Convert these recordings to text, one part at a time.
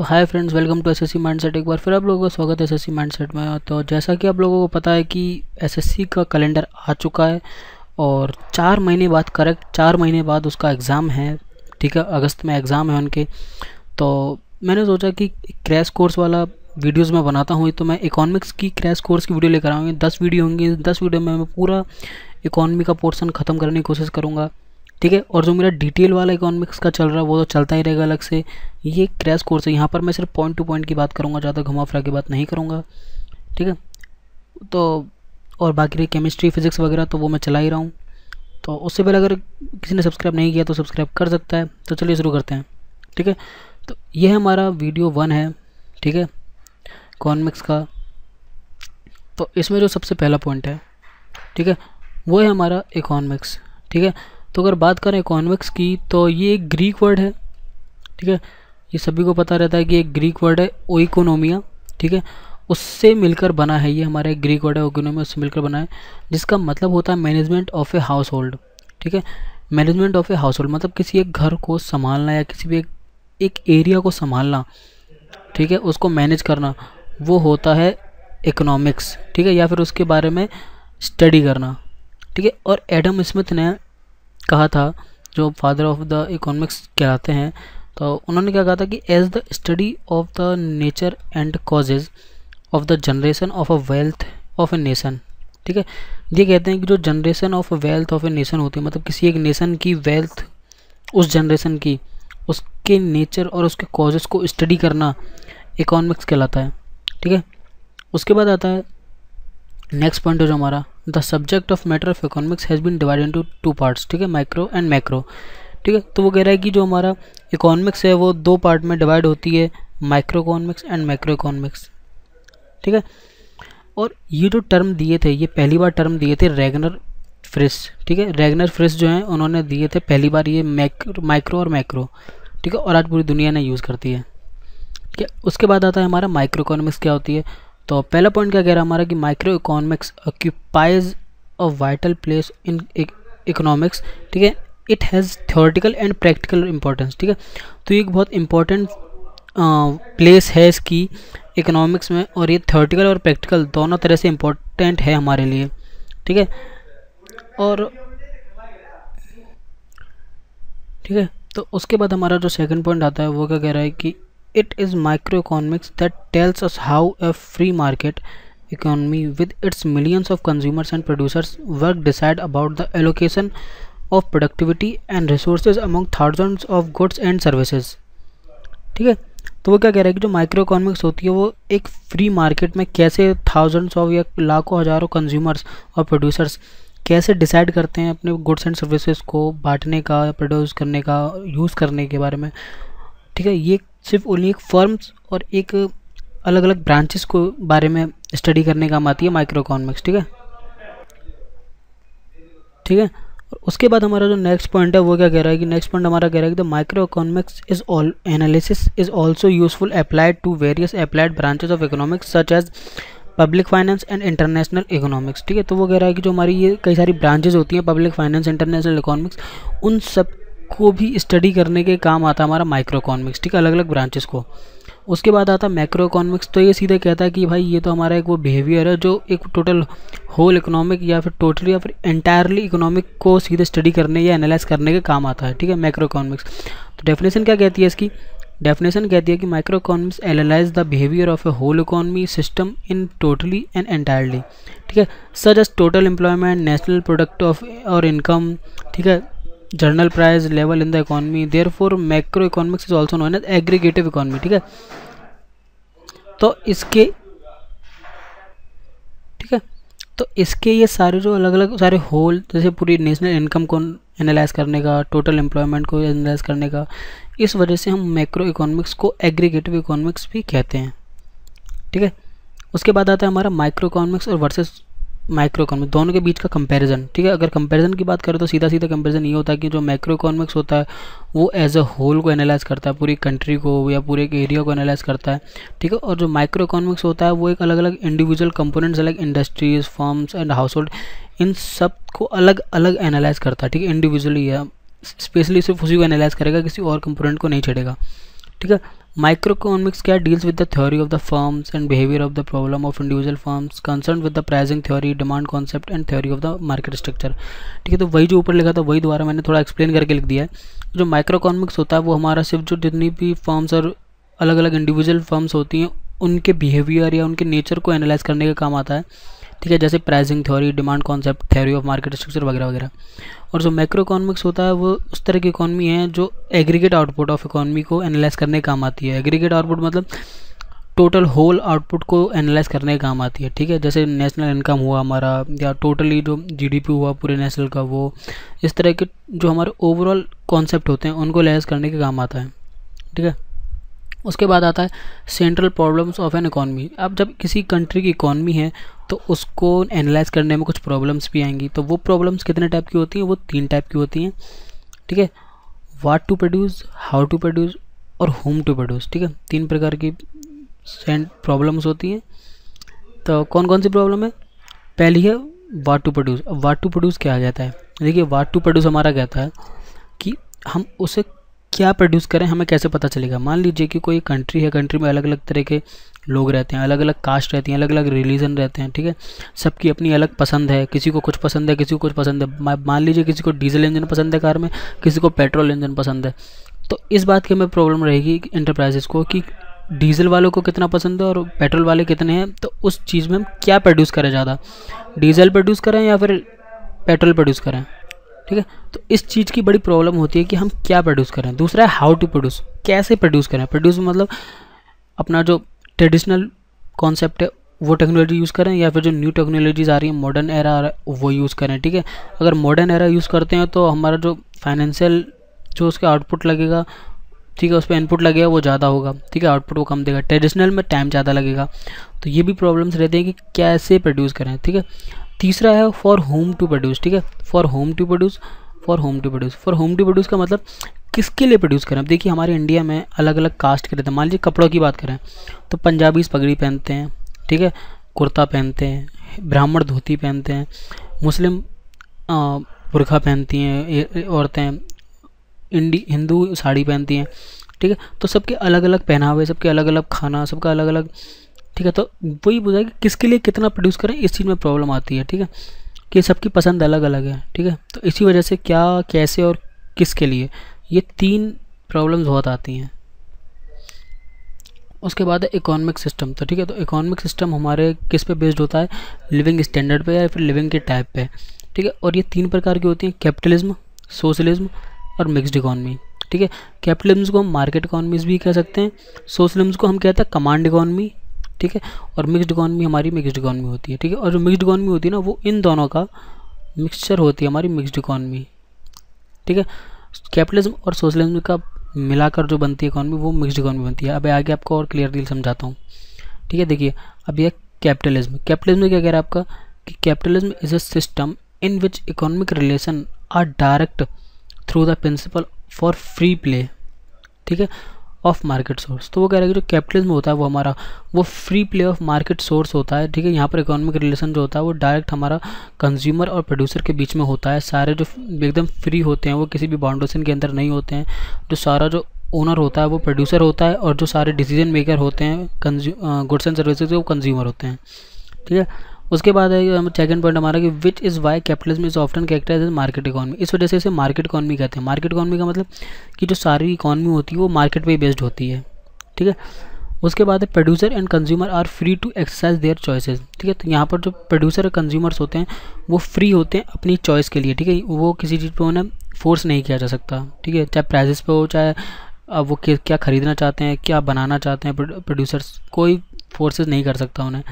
तो hi friends, welcome to SSC mindset. एक बार फिर आप लोगों का स्वागत है एसएससी माइंडसेट में। तो जैसा कि आप लोगों को पता है कि एसएससी का कैलेंडर आ चुका है और 4 महीने बाद, करेक्ट 4 महीने बाद उसका एग्ज़ाम है। ठीक है, अगस्त में एग्ज़ाम है उनके। तो मैंने सोचा कि क्रैश कोर्स वाला वीडियोज़ में बनाता हूँ, तो मैं इकोनॉमिक्स की क्रैश कोर्स की वीडियो लेकर आऊँगी। 10 वीडियो होंगी। 10 वीडियो में मैं पूरा इकोनॉमी का पोर्शन ख़त्म करने की कोशिश करूँगा। ठीक है, और जो मेरा डिटेल वाला इकोनॉमिक्स का चल रहा है वो तो चलता ही रहेगा अलग से। ये क्रैश कोर्स है, यहाँ पर मैं सिर्फ पॉइंट टू पॉइंट की बात करूँगा, ज़्यादा घुमा फिरा की बात नहीं करूँगा। ठीक है, तो और बाकी रही केमिस्ट्री फिजिक्स वगैरह तो वो मैं चला ही रहा हूँ। तो उससे पहले अगर किसी ने सब्सक्राइब नहीं किया तो सब्सक्राइब कर सकता है। तो चलिए शुरू करते हैं। ठीक है, तो ये हमारा वीडियो 1 है। ठीक है, इकोनॉमिक्स का। तो इसमें जो सबसे पहला पॉइंट है, ठीक है, वो है हमारा इकोनॉमिक्स। ठीक है, तो अगर बात करें इकोनॉमिक्स की तो ये एक ग्रीक वर्ड है। ठीक है, ये सभी को पता रहता है कि एक ग्रीक वर्ड है ओइकोनोमिया। ठीक है, उससे मिलकर बना है। ये हमारा एक ग्रीक वर्ड है ओइकोनोमिया, उससे मिलकर बना है, जिसका मतलब होता है management of a house hold. ठीक है, management of a house hold मतलब किसी एक घर को संभालना या किसी भी एक एरिया को संभालना। ठीक है, उसको मैनेज करना, वो होता है इकोनॉमिक्स। ठीक है, या फिर उसके बारे में स्टडी करना। ठीक है, और एडम स्मिथ ने कहा था, जो फादर ऑफ द इकोनॉमिक्स कहलाते हैं, तो उन्होंने क्या कहा था कि as the study of the nature and causes of the generation of a wealth of a nation. ठीक है, ये कहते हैं कि जो generation of wealth of a nation होती है, मतलब किसी एक नेशन की वेल्थ, उस जनरेशन की, उसके नेचर और उसके कॉजेज को स्टडी करना इकोनॉमिक्स कहलाता है। ठीक है, उसके बाद आता है नेक्स्ट पॉइंट है जो हमारा, the subject of matter of economics has been divided into 2 parts. ठीक है, माइक्रो एंड मैक्रो। ठीक है, तो वो कह रहा है कि जो हमारा इकोनॉमिक्स है वो 2 पार्ट में डिवाइड होती है, micro economics and macro economics. ठीक है, और ये जो टर्म दिए थे, ये पहली बार टर्म दिए थे रैगनर फ्रिस। ठीक है, रैगनर फ्रिस जो हैं उन्होंने दिए थे पहली बार ये माइक्रो और मैक्रो। ठीक है, और आज पूरी दुनिया ने यूज़ करती है। ठीक है, उसके बाद आता है हमारा माइक्रो इकोनॉमिक्स क्या होती है। तो पहला पॉइंट क्या कह रहा है हमारा कि micro economics occupies a vital place in economics. ठीक है, it has theoretical and practical importance. ठीक है, तो ये एक बहुत इंपॉर्टेंट प्लेस है इसकी इकोनॉमिक्स में, और ये थ्योरेटिकल और प्रैक्टिकल दोनों तरह से इम्पोर्टेंट है हमारे लिए। ठीक है, और ठीक है, तो उसके बाद हमारा जो सेकंड पॉइंट आता है वो क्या कह रहा है कि it is microeconomics that tells us how a free market economy with its millions of consumers and producers work decide about the allocation of productivity and resources among thousands of goods and services। ठीक है, तो वो क्या कह रहा है कि जो माइक्रो इकोनॉमिक्स होती है वो एक फ्री मार्केट में कैसे थाउजेंड्स ऑफ या लाखों हज़ारों कंज्यूमर्स और प्रोड्यूसर्स कैसे डिसाइड करते हैं अपने गुड्स एंड सर्विसेज को बांटने का, प्रोड्यूस करने का, यूज़ करने के बारे में। ठीक है, ये सिर्फ ओनली एक फर्म्स और एक अलग अलग ब्रांचेस को बारे में स्टडी करने काम आती है माइक्रो इकोनॉमिक्स। ठीक है, ठीक है, और उसके बाद हमारा जो नेक्स्ट पॉइंट है वो क्या कह रहा है कि नेक्स्ट पॉइंट हमारा कह रहा है कि the micro economics is all analysis is also useful applied to various applied branches of economics such as public finance and international economics. ठीक है, तो वो कह रहा है कि जो हमारी ये कई सारी ब्रांचेज होती हैं, पब्लिक फाइनेंस, इंटरनेशनल इकोनॉमिक्स, उन सब को भी स्टडी करने के काम आता है हमारा माइक्रो इकोनॉमिक्स। ठीक है, अलग अलग ब्रांचेस को। उसके बाद आता है मैक्रो इकोनॉमिक्स, तो ये सीधे कहता है कि भाई ये तो हमारा एक वो बिहेवियर है जो एक टोटल होल इकोनॉमिक या फिर टोटली या फिर एंटायरली इकोनॉमिक को सीधे स्टडी करने या एनालाइज करने के काम आता है। ठीक है, मैक्रो इकोनॉमिक्स। तो डेफिनेशन क्या कहती है इसकी? डेफिनेशन कहती है कि micro economics analyse the behaviour of a whole economy system in totally and entirely. ठीक है, such as total employment, national product of और इनकम, ठीक है, general price level in the economy. Therefore macro economics is also known as aggregative economy. ठीक है, तो इसके, ठीक है, तो इसके ये सारे जो अलग अलग सारे होल, जैसे पूरी नेशनल इनकम को एनालाइज करने का, टोटल एम्प्लॉयमेंट को एनालाइज करने का, इस वजह से हम मैक्रो इकोनॉमिक्स को एग्रीगेटिव इकोनॉमिक्स भी कहते हैं। ठीक है, उसके बाद आता है हमारा माइक्रो इकोनॉमिक्स और वर्सेस माइक्रो इकोनॉमिक्स, दोनों के बीच का कंपैरिजन। ठीक है, अगर कंपैरिजन की बात करें तो सीधा सीधा कंपैरिजन ये होता है कि जो मैक्रो इकोनॉमिक्स होता है वो एज अ होल को एनालाइज करता है, पूरी कंट्री को या पूरे एक एरिया को एनालाइज करता है। ठीक है, और जो माइक्रो इकोनॉमिक्स होता है वो एक अलग अलग individual components like industries, firms and household, इन सब को अलग अलग एनालाइज करता है। ठीक है, इंडिविजुअली या स्पेशली सिर्फ उसी को एनालाइज करेगा, किसी और कंपोनेंट को नहीं छेड़ेगा। ठीक है। माइक्रो इकोनॉमिक्स क्या deals with the theory of the firms and behaviour of the problem of individual firms concern with the pricing theory, demand concept and theory of the market structure. ठीक है, तो वही जो ऊपर लिखा था वही दोबारा मैंने थोड़ा एक्सप्लेन करके लिख दिया है। जो माइक्रो इकोनॉमिक्स होता है वो हमारा सिर्फ जो जितनी भी फर्म्स और अलग अलग इंडिविजुअल फर्म्स होती हैं उनके बिहेवियर या उनके नेचर को एनालाइज करने का काम आता है। ठीक है, जैसे pricing theory, demand concept, theory of market structure वगैरह वगैरह। और जो मैक्रो इकोनॉमिक्स होता है वो उस तरह की इकोनॉमी है जो एग्रीगेट आउटपुट ऑफ इकोनॉमी को एनालाइज करने का काम आती है। एग्रीगेट आउटपुट मतलब टोटल होल आउटपुट को एनालाइज करने का काम आती है। ठीक है, जैसे नेशनल इनकम हुआ हमारा या टोटली जो जीडीपी हुआ पूरे नेशनल का, वो इस तरह के जो हमारे ओवरऑल कॉन्सेप्ट होते हैं उनको एनालाइज करने के काम आता है। ठीक है, उसके बाद आता है central problems of N economy. अब जब किसी कंट्री की इकॉनमी है तो उसको एनालाइज करने में कुछ प्रॉब्लम्स भी आएंगी। तो वो प्रॉब्लम्स कितने टाइप की होती हैं? वो 3 टाइप की होती हैं। ठीक है, what to produce, how to produce और होम टू प्रोड्यूस। ठीक है, 3 प्रकार की प्रॉब्लम्स होती हैं। तो कौन कौन सी प्रॉब्लम है? पहली है व्हाट टू प्रोड्यूस। अब व्हाट टू प्रोड्यूस क्या कहता है? देखिए, व्हाट टू प्रोड्यूस हमारा कहता है कि हम उसे क्या प्रोड्यूस करें, हमें कैसे पता चलेगा। मान लीजिए कि कोई कंट्री है, कंट्री में अलग अलग तरह के लोग रहते हैं, अलग अलग कास्ट रहती हैं, अलग अलग रिलीजन रहते हैं। ठीक है, सबकी अपनी अलग पसंद है, किसी को कुछ पसंद है, किसी को कुछ पसंद है। मान लीजिए किसी को डीजल इंजन पसंद है कार में, किसी को पेट्रोल इंजन पसंद है। तो इस बात की हमें प्रॉब्लम रहेगी इंटरप्राइजेस को कि डीजल वालों को कितना पसंद है और पेट्रोल वाले कितने हैं। तो उस चीज़ में हम क्या प्रोड्यूस करें, ज़्यादा डीजल प्रोड्यूस करें या फिर पेट्रोल प्रोड्यूस करें। ठीक है, तो इस चीज़ की बड़ी प्रॉब्लम होती है कि हम क्या प्रोड्यूस करें। दूसरा है हाउ टू प्रोड्यूस, कैसे प्रोड्यूस करें। प्रोड्यूस मतलब अपना जो ट्रेडिशनल कॉन्सेप्ट है वो टेक्नोलॉजी यूज़ करें या फिर जो न्यू टेक्नोलॉजीज़ आ रही है, मॉडर्न एरा आ रहा है, वो यूज़ करें। ठीक है, अगर मॉडर्न एरा यूज़ करते हैं तो हमारा जो फाइनेंशियल जो उसका आउटपुट लगेगा, ठीक है, उस पर इनपुट लगेगा वो ज़्यादा होगा। ठीक है, आउटपुट वो कम देगा। ट्रेडिशनल में टाइम ज़्यादा लगेगा। तो ये भी प्रॉब्लम्स रहते हैं कि कैसे प्रोड्यूस करें। ठीक है, तीसरा है फॉर होम टू प्रोड्यूस। ठीक है, for whom to produce, for whom to produce. For whom to produce का मतलब किसके लिए प्रोड्यूस करें। अब देखिए, हमारे इंडिया में अलग अलग कास्ट के रहते हैं। मान लीजिए कपड़ों की बात करें तो पंजाबीज पगड़ी पहनते हैं, ठीक है, कुर्ता पहनते हैं, ब्राह्मण धोती पहनते हैं, मुस्लिम बुर्खा पहनती हैं औरतें, हिंदू साड़ी पहनती हैं। ठीक है, तो सबके अलग अलग पहनावे, सबके अलग अलग खाना, सबका अलग अलग। ठीक है, तो वही बुझा कि किसके लिए कितना प्रोड्यूस करें, इस चीज़ में प्रॉब्लम आती है। ठीक है, कि सबकी पसंद अलग अलग है। ठीक है, तो इसी वजह से क्या, कैसे और किसके लिए, ये 3 प्रॉब्लम्स बहुत आती हैं। उसके बाद है इकोनॉमिक सिस्टम। तो ठीक है, तो इकोनॉमिक सिस्टम हमारे किस पे बेस्ड होता है? लिविंग स्टैंडर्ड पे या फिर लिविंग के टाइप पे। ठीक है, और ये 3 प्रकार की होती हैं, कैपिटलिज्म, सोशलिज्म और मिक्स्ड इकोनॉमी। ठीक है, कैपिटलिज्म को हम मार्केट इकोनॉमीज भी कह सकते हैं, सोशलिज्म को हम कहते हैं कमांड इकोनॉमी। ठीक है, और मिक्स्ड इकोनॉमी हमारी मिक्स्ड इकोनॉमी होती है। ठीक है, और जो मिक्स्ड इकोनॉमी होती है ना, वो इन दोनों का मिक्सचर होती है हमारी मिक्स्ड इकोनॉमी। ठीक है, कैपिटलिज्म और सोशलिज्म का मिलाकर जो बनती है इकोनॉमी वो मिक्स्ड इकोनॉमी बनती है। अब आगे आपको और क्लियरली समझाता हूँ। ठीक है, देखिए अब ये कैपिटलिज्म। कैपिटलिज्म क्या कह रहा है आपका कि capitalism is a system in which economic relation are direct through the principle for free play. ठीक है, ऑफ मार्केट सोर्स। तो वो कह रहा है कि जो कैपिटलिज्म होता है वो हमारा वो free play of market source होता है। ठीक है, यहाँ पर इकोनॉमिक रिलेशन जो होता है वो डायरेक्ट हमारा कंज्यूमर और प्रोड्यूसर के बीच में होता है। सारे जो एकदम फ्री होते हैं वो किसी भी बाउंडेशन के अंदर नहीं होते हैं। जो सारा जो ओनर होता है वो प्रोड्यूसर होता है और जो सारे डिसीजन मेकर होते हैं गुड्स एंड सर्विसेज वो कंज्यूमर होते हैं। ठीक है, उसके बाद है सेकंड पॉइंट हमारा कि which is why capitalism is often characterised as market economy. इस वजह से इसे मार्केट इकोनॉमी कहते हैं। मार्केट इकोनॉमी का मतलब कि जो सारी इकोनॉमी होती है वो मार्केट पे बेस्ड होती है। ठीक है, उसके बाद है producer and consumer are free to exercise their choices. ठीक है, तो यहाँ पर जो प्रोड्यूसर और कंज्यूमर्स होते हैं वो फ्री होते हैं अपनी चॉइस के लिए। ठीक है, वो किसी चीज़ पर उन्हें फोर्स नहीं किया जा सकता। ठीक है, चाहे प्राइजेस पे हो, चाहे वो क्या खरीदना चाहते हैं, क्या बनाना चाहते हैं, प्रोड्यूसर्स कोई फोर्सेस नहीं कर सकता उन्हें।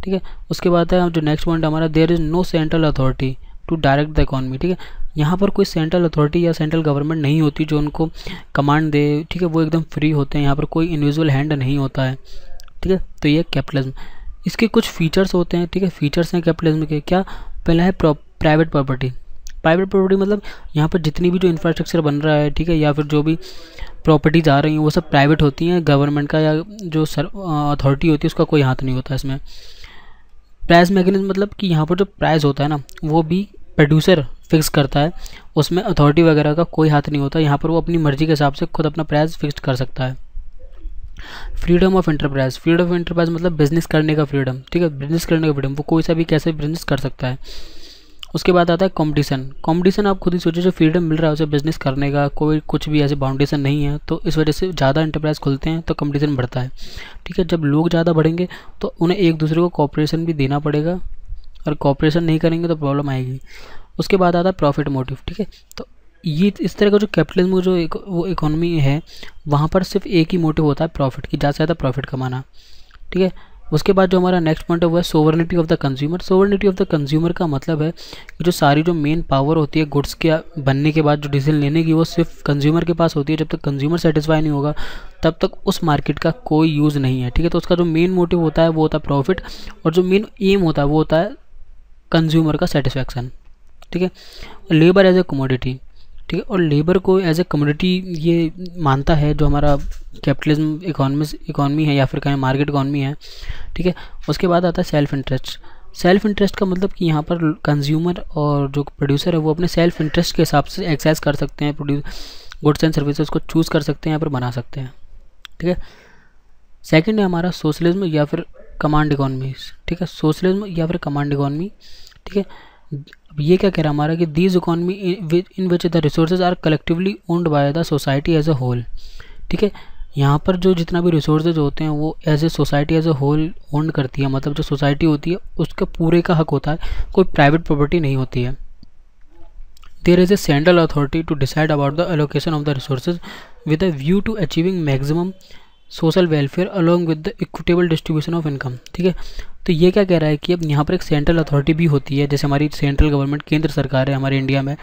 ठीक है, उसके बाद है जो नेक्स्ट पॉइंट हमारा there is no central authority to direct the economy. ठीक है, यहाँ पर कोई सेंट्रल अथॉरिटी या सेंट्रल गवर्नमेंट नहीं होती जो उनको कमांड दे। ठीक है, वो एकदम फ्री होते हैं, यहाँ पर कोई इंडिविजुअल हैंड नहीं होता है। ठीक है, तो ये कैपिटलिज्म। इसके कुछ फीचर्स होते हैं। ठीक है, फीचर्स हैं कैपिटलिज्म के। क्या? पहला है प्राइवेट प्रॉपर्टी। प्राइवेट प्रॉपर्टी मतलब यहाँ पर जितनी भी जो इंफ्रास्ट्रक्चर बन रहा है, ठीक है, या फिर जो भी प्रॉपर्टीज आ रही हैं वो सब प्राइवेट होती हैं। गवर्नमेंट का या जो अथॉरिटी होती है उसका कोई हाथ नहीं होता इसमें। प्राइस मैकेनिज्म मतलब कि यहाँ पर जो प्राइस होता है ना वो भी प्रोड्यूसर फिक्स करता है, उसमें अथॉरिटी वगैरह का कोई हाथ नहीं होता। यहाँ पर वो अपनी मर्जी के हिसाब से खुद अपना प्राइस फिक्स कर सकता है। Freedom of enterprise, freedom of enterprise मतलब बिजनेस करने का फ्रीडम, ठीक है, बिजनेस करने का फ्रीडम, वो कोई सा भी कैसे बिजनेस कर सकता है। उसके बाद आता है कंपटीशन। कंपटीशन आप खुद ही सोचिए, जो फ्रीडम मिल रहा है उसे बिजनेस करने का, कोई कुछ भी ऐसे बाउंडेशन नहीं है, तो इस वजह से ज़्यादा एंटरप्राइज खुलते हैं तो कंपटीशन बढ़ता है, ठीक है। जब लोग ज़्यादा बढ़ेंगे तो उन्हें एक दूसरे को कॉपरेशन भी देना पड़ेगा, और कॉपरेशन नहीं करेंगे तो प्रॉब्लम आएगी। उसके बाद आता है प्रॉफिट मोटिव, ठीक है। तो ये इस तरह का जो कैपिटलिज्म जो वो इकोनॉमी है, वहाँ पर सिर्फ एक ही मोटिव होता है प्रॉफिट की, ज़्यादा से ज़्यादा प्रॉफिट कमाना, ठीक है। उसके बाद जो हमारा नेक्स्ट पॉइंट है वो है sovereignty of the consumer. Sovereignty of the consumer का मतलब है कि जो सारी जो मेन पावर होती है गुड्स के बनने के बाद जो डिसीजन लेने की, वो सिर्फ कंज्यूमर के पास होती है। जब तक कंज्यूमर सेटिस्फाई नहीं होगा तब तक उस मार्केट का कोई यूज़ नहीं है, ठीक है। तो उसका जो मेन मोटिव होता है वो होता है प्रॉफिट, और जो मेन एम होता है वो होता है कंज्यूमर का सेटिस्फैक्शन, ठीक है। लेबर एज ए कमोडिटी, ठीक है, और लेबर को एज ए कमोडिटी ये मानता है जो हमारा कैपिटलिज्म इकॉनमी है, या फिर कहें मार्केट इकॉनमी है, ठीक है। उसके बाद आता है सेल्फ इंटरेस्ट। सेल्फ इंटरेस्ट का मतलब कि यहाँ पर कंज्यूमर और जो प्रोड्यूसर है वो अपने सेल्फ इंटरेस्ट के हिसाब से एक्सेस कर सकते हैं, गुड्स एंड सर्विसेज को चूज़ कर सकते हैं, यहाँ पर बना सकते हैं, ठीक है। सेकेंड है हमारा सोशलिज्म या फिर कमांड इकॉनमी, ठीक है, सोशलिज्म या फिर कमांड इकॉनमी, ठीक है। अब ये क्या कह रहा है हमारा कि these economy in which the resources are collectively owned by the society as a whole, ठीक है। यहाँ पर जो जितना भी रिसोर्सेज होते हैं वो as a society as a whole own करती है, मतलब जो सोसाइटी होती है उसका पूरे का हक होता है, कोई प्राइवेट प्रॉपर्टी नहीं होती है। There is a central authority to decide about the allocation of the resources with a view to achieving maximum social welfare along with the equitable distribution of income, ठीक है। तो ये क्या कह रहा है कि अब यहाँ पर एक सेंट्रल अथॉरिटी भी होती है, जैसे हमारी सेंट्रल गवर्नमेंट, केंद्र सरकार है हमारे इंडिया में,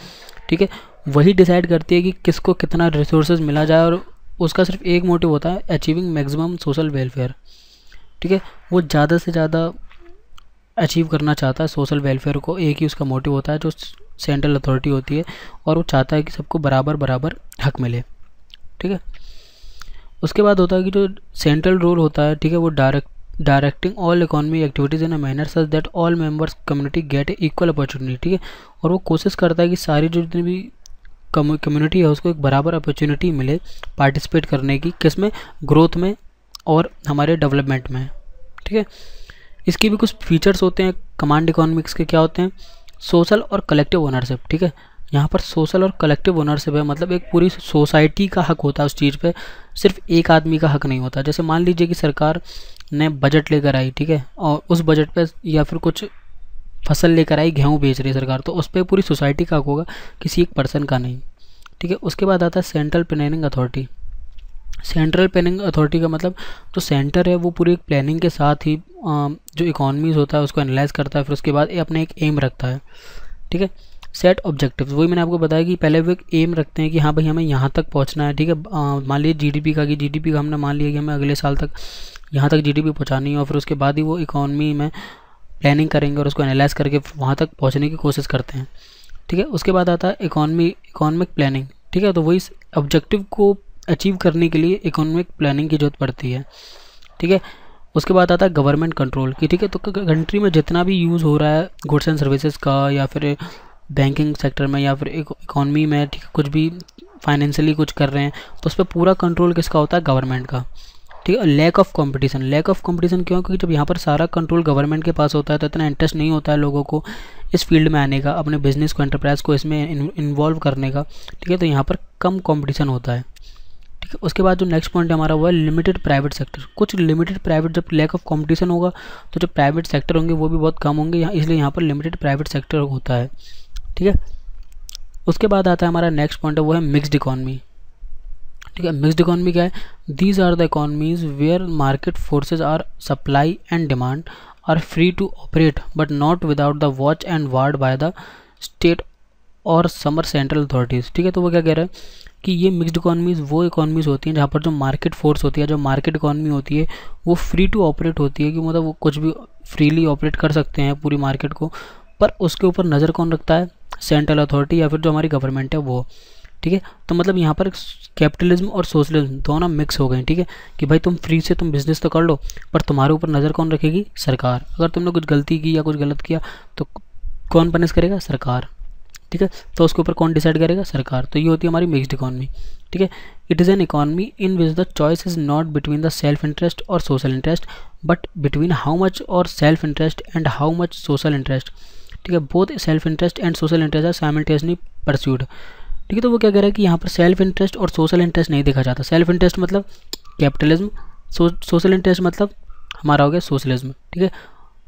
ठीक है, वही डिसाइड करती है कि किसको कितना रिसोर्सेज मिला जाए, और उसका सिर्फ एक मोटिव होता है अचीविंग मैक्सिमम सोशल वेलफेयर, ठीक है। वो ज़्यादा से ज़्यादा अचीव करना चाहता है सोशल वेलफेयर को, एक ही उसका मोटिव होता है जो सेंट्रल अथॉरिटी होती है, और वो चाहता है कि सबको बराबर बराबर हक मिले, ठीक है। उसके बाद होता है कि जो सेंट्रल रोल होता है, ठीक है, वो directing all economic activities in a manner such that all members community get equal opportunity, ठीक है। और वो कोशिश करता है कि सारी जो जितनी भी कम्युनिटी है उसको एक बराबर अपॉर्चुनिटी मिले पार्टिसिपेट करने की, किसमें, ग्रोथ में और हमारे डेवलपमेंट में, ठीक है। इसके भी कुछ फीचर्स होते हैं कमांड इकोनॉमिक्स के, क्या होते हैं, सोशल और कलेक्टिव ओनरशिप, ठीक है। यहाँ पर सोशल और कलेक्टिव ओनरशिप है, मतलब एक पूरी सोसाइटी का हक होता है उस चीज़ पे, सिर्फ एक आदमी का हक नहीं होता। जैसे मान लीजिए कि सरकार ने बजट लेकर आई, ठीक है, और उस बजट पे या फिर कुछ फसल लेकर आई, गेहूँ बेच रही है सरकार, तो उस पर पूरी सोसाइटी का हक होगा, किसी एक पर्सन का नहीं, ठीक है। उसके बाद आता है central planning authority. Central planning authority का मतलब जो सेंटर है वो पूरी एक प्लानिंग के साथ ही जो इकोनॉमीज होता है उसको एनालाइज करता है, फिर उसके बाद अपने एक एम रखता है, ठीक है। सेट ऑब्जेक्टिव्स, वही मैंने आपको बताया कि पहले वो एक एम रखते हैं कि हाँ भाई हमें यहाँ तक पहुँचना है, ठीक है। मान लीजिए जीडीपी का हमने मान लिया कि हमें अगले साल तक यहाँ तक जीडीपी पहुँचानी है, और फिर उसके बाद ही वो इकोनॉमी में प्लानिंग करेंगे और उसको एनालाइज करके वहाँ तक पहुँचने की कोशिश करते हैं, ठीक है। उसके बाद आता है इकोनॉमिक प्लानिंग, ठीक है। तो वही ऑब्जेक्टिव को अचीव करने के लिए इकोनॉमिक प्लानिंग की जरूरत पड़ती है, ठीक है। उसके बाद आता है गवर्नमेंट कंट्रोल की, ठीक है। तो कंट्री में जितना भी यूज़ हो रहा है गुड्स एंड सर्विसेज का, या फिर बैंकिंग सेक्टर में, या फिर इकोनॉमी में, ठीक है, कुछ भी फाइनेंशियली कुछ कर रहे हैं, तो उस पर पूरा कंट्रोल किसका होता है, गवर्नमेंट का, ठीक है। लैक ऑफ कंपटीशन क्यों, क्योंकि जब यहाँ पर सारा कंट्रोल गवर्नमेंट के पास होता है तो इतना इंटरेस्ट नहीं होता है लोगों को इस फील्ड में आने का, अपने बिजनेस को, एंटरप्राइज को इसमें इन्वॉल्व करने का, ठीक है। तो यहाँ पर कम कंपटीशन होता है, ठीक है। उसके बाद जो नेक्स्ट पॉइंट हमारा हुआ है लिमिटेड प्राइवेट सेक्टर। कुछ लिमिटेड प्राइवेट, जब लैक ऑफ कंपटीशन होगा तो जो प्राइवेट सेक्टर होंगे वो भी बहुत कम होंगे, इसलिए यहाँ पर लिमिटेड प्राइवेट सेक्टर होता है, ठीक है। उसके बाद आता है हमारा नेक्स्ट पॉइंट है वो है मिक्स्ड इकॉनमी, ठीक है। मिक्स्ड इकॉनमी क्या है, these are the economies where market forces are supply and demand are free to operate but not without the watch and ward by the state और some other central authorities, ठीक है। तो वो क्या कह रहा है कि ये मिक्स्ड इकॉनमीज़ वो इकॉनमीज़ होती हैं जहाँ पर जो मार्केट फोर्स होती है, जो मार्केट इकॉनमी होती है, वो फ्री टू ऑपरेट होती है, कि मतलब वो कुछ भी फ्रीली ऑपरेट कर सकते हैं पूरी मार्केट को, पर उसके ऊपर नज़र कौन रखता है, सेंट्रल अथॉरिटी या फिर जो हमारी गवर्नमेंट है वो, ठीक है। तो मतलब यहाँ पर कैपिटलिज्म और सोशलिज्म दोनों मिक्स हो गए, ठीक है, कि भाई तुम फ्री से तुम बिजनेस तो कर लो, पर तुम्हारे ऊपर नज़र कौन रखेगी, सरकार। अगर तुमने कुछ गलती की या कुछ गलत किया तो कौन पनिश करेगा, सरकार, ठीक है। तो उसके ऊपर कौन डिसाइड करेगा, सरकार। तो ये होती है हमारी मिक्स्ड इकॉनमी, ठीक है। It is an economy in which the choice is not between the self interest और social interest but between how much और self interest and how much social interest. ठीक है, both self interest and social interest are simultaneously pursued. ठीक है, तो वो क्या कह रहा है कि यहाँ पर सेल्फ इंटरेस्ट और सोशल इंटरेस्ट नहीं देखा जाता। सेल्फ इंटरेस्ट मतलब कैपिटलिज्म, सोशल इंटरेस्ट मतलब हमारा हो गया सोशलिज्म। ठीक है,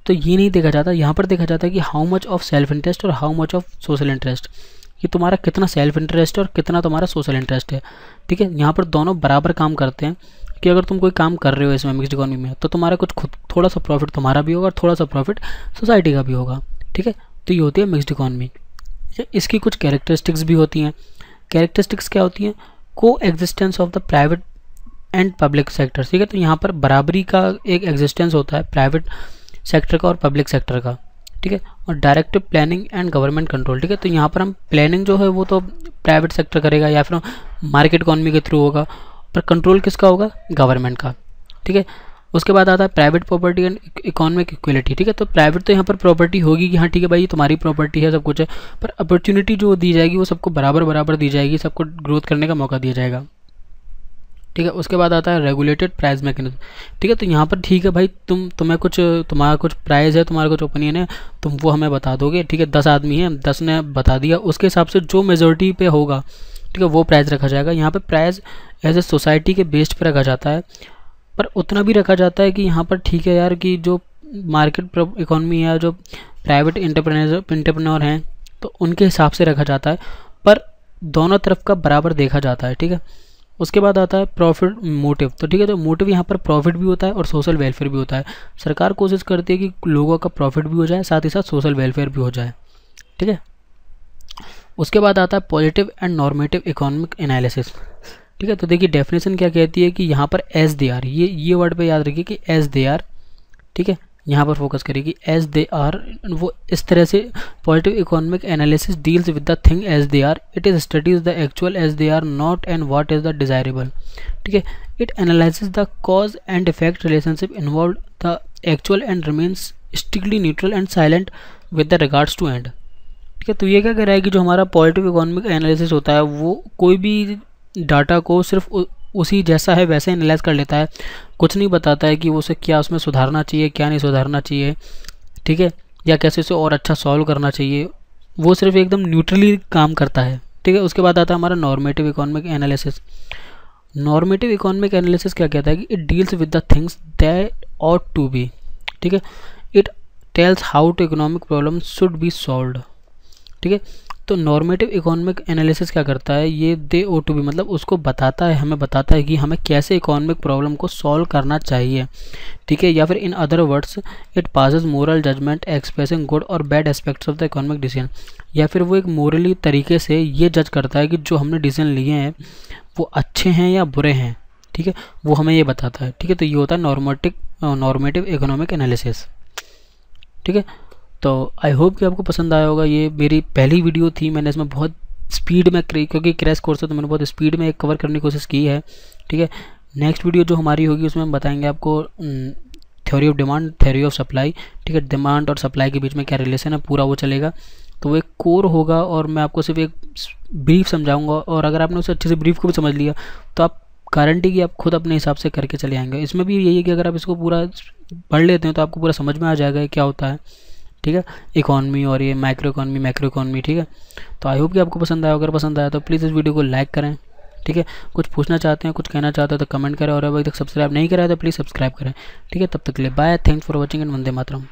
तो ये नहीं देखा जाता, यहाँ पर देखा जाता है कि how much of self interest और how much of social interest, कि तुम्हारा कितना सेल्फ इंटरेस्ट है और कितना तुम्हारा सोशल इंटरेस्ट है। ठीक है, यहाँ पर दोनों बराबर काम करते हैं कि अगर तुम कोई काम कर रहे हो इसमें मिक्स्ड इकोनॉमी में, तो तुम्हारा कुछ खुद थोड़ा सा प्रॉफिट तुम्हारा भी होगा और थोड़ा सा प्रॉफिट सोसाइटी का भी होगा। ठीक है, तो ये होती है मिक्स्ड इकोनॉमी। इसकी कुछ कैरेक्टरिस्टिक्स भी होती हैं। कैरेक्टरिस्टिक्स क्या होती हैं? को existence of the private and public sector. ठीक है, तो यहाँ पर बराबरी का एक एग्जिस्टेंस होता है प्राइवेट सेक्टर का और पब्लिक सेक्टर का। ठीक है, और directive planning and government control. ठीक है, तो यहाँ पर हम प्लानिंग जो है वो तो प्राइवेट सेक्टर करेगा या फिर मार्केट इकोनॉमी के थ्रू होगा, पर कंट्रोल किसका होगा? गवर्नमेंट का। ठीक है, उसके बाद आता है private property and economic equality. ठीक है, तो प्राइवेट तो यहाँ पर प्रॉपर्टी होगी कि हाँ ठीक है भाई तुम्हारी प्रॉपर्टी है, सब कुछ है, पर अपॉर्चुनिटी जो दी जाएगी वो सबको बराबर बराबर दी जाएगी, सबको ग्रोथ करने का मौका दिया जाएगा। ठीक है, उसके बाद आता है रेगुलेटेड प्राइस मैकेनिज्म। ठीक है, तो यहाँ पर ठीक है भाई तुम्हारा कुछ प्राइस है, तुम्हारा कुछ ओपिनियन है, तुम वो हमें बता दोगे। ठीक है, 10 आदमी हैं, 10 ने बता दिया, उसके हिसाब से जो मेजॉरिटी पे होगा ठीक है वो प्राइस रखा जाएगा। यहाँ पे प्राइस एज ए सोसाइटी के बेस्ड पे रखा जाता है, पर उतना भी रखा जाता है कि यहाँ पर ठीक है यार कि जो मार्केट इकोनॉमी है, जो प्राइवेट एंटरप्रेन्योर हैं, तो उनके हिसाब से रखा जाता है, पर दोनों तरफ का बराबर देखा जाता है। ठीक है, उसके बाद आता है प्रॉफिट मोटिव। तो ठीक है, तो मोटिव यहाँ पर प्रॉफिट भी होता है और सोशल वेलफेयर भी होता है। सरकार कोशिश करती है कि लोगों का प्रॉफिट भी हो जाए, साथ ही साथ सोशल वेलफेयर भी हो जाए। ठीक है, उसके बाद आता है positive and normative economic analysis. ठीक है, तो देखिए डेफिनेशन क्या कहती है कि यहाँ पर एज दे आर, ये वर्ड पे याद रखिए कि एज दे आर। ठीक है, यहाँ पर फोकस करिए एज दे आर, वो इस तरह से positive economic analysis deals with the thing as they are, it is studies the actual as they are not and what is the desirable. ठीक है, it analyses the cause and effect relationship involve the actual and remains strictly neutral and silent with the regards to end. ठीक है, तो ये क्या कह रहा है कि जो हमारा पॉजिटिव इकोनॉमिक एनालिसिस होता है वो कोई भी डाटा को सिर्फ उसी जैसा है वैसे एनालाइज कर लेता है, कुछ नहीं बताता है कि उसे क्या उसमें सुधारना चाहिए, क्या नहीं सुधारना चाहिए। ठीक है, या कैसे उसे और अच्छा सॉल्व करना चाहिए, वो सिर्फ एकदम न्यूट्रली काम करता है। ठीक है, उसके बाद आता है हमारा normative economic analysis. Normative economic analysis क्या कहता है कि it deals with the things that ought to be. ठीक है, it tells how to economic problem should be solved. ठीक है, तो नॉर्मेटिव इकोनॉमिक एनालिसिस क्या करता है, ये दे ओ टू बी मतलब उसको बताता है, हमें बताता है कि हमें कैसे इकोनॉमिक प्रॉब्लम को सॉल्व करना चाहिए। ठीक है, या फिर in other words it passes moral judgment expressing good और bad aspects of the economic decision, या फिर वो एक मोरली तरीके से ये जज करता है कि जो हमने डिसीजन लिए हैं वो अच्छे हैं या बुरे हैं। ठीक है, वो हमें ये बताता है। ठीक है, तो ये होता है नॉर्मेटिव इकोनॉमिक एनालिसिस। ठीक है, तो आई होप कि आपको पसंद आया होगा। ये मेरी पहली वीडियो थी, मैंने इसमें बहुत स्पीड में क्योंकि क्रैश कोर्स है तो मैंने बहुत स्पीड में कवर करने की कोशिश की है। ठीक है, नेक्स्ट वीडियो जो हमारी होगी उसमें हम बताएंगे आपको theory of demand, theory of supply. ठीक है, डिमांड और सप्लाई के बीच में क्या रिलेशन है पूरा वो चलेगा, तो वो एक कोर होगा और मैं आपको सिर्फ एक ब्रीफ समझाऊंगा, और अगर आपने उसे अच्छे से ब्रीफ को भी समझ लिया तो आप गारंटी कि आप खुद अपने हिसाब से करके चले आएंगे। इसमें भी यही है कि अगर आप इसको पूरा पढ़ लेते हैं तो आपको पूरा समझ में आ जाएगा क्या होता है। ठीक है, इकोनॉमी और ये मैक्रो इकोनॉमी। ठीक है, तो आई होप कि आपको पसंद आया। अगर पसंद आया तो प्लीज़ इस वीडियो को लाइक करें। ठीक है, कुछ पूछना चाहते हैं, कुछ कहना चाहते हैं तो कमेंट करें, और अभी तक सब्सक्राइब नहीं करा है तो प्लीज़ सब्सक्राइब करें। ठीक है, तब तक के लिए bye, thanks for watching and वंदे मातरम।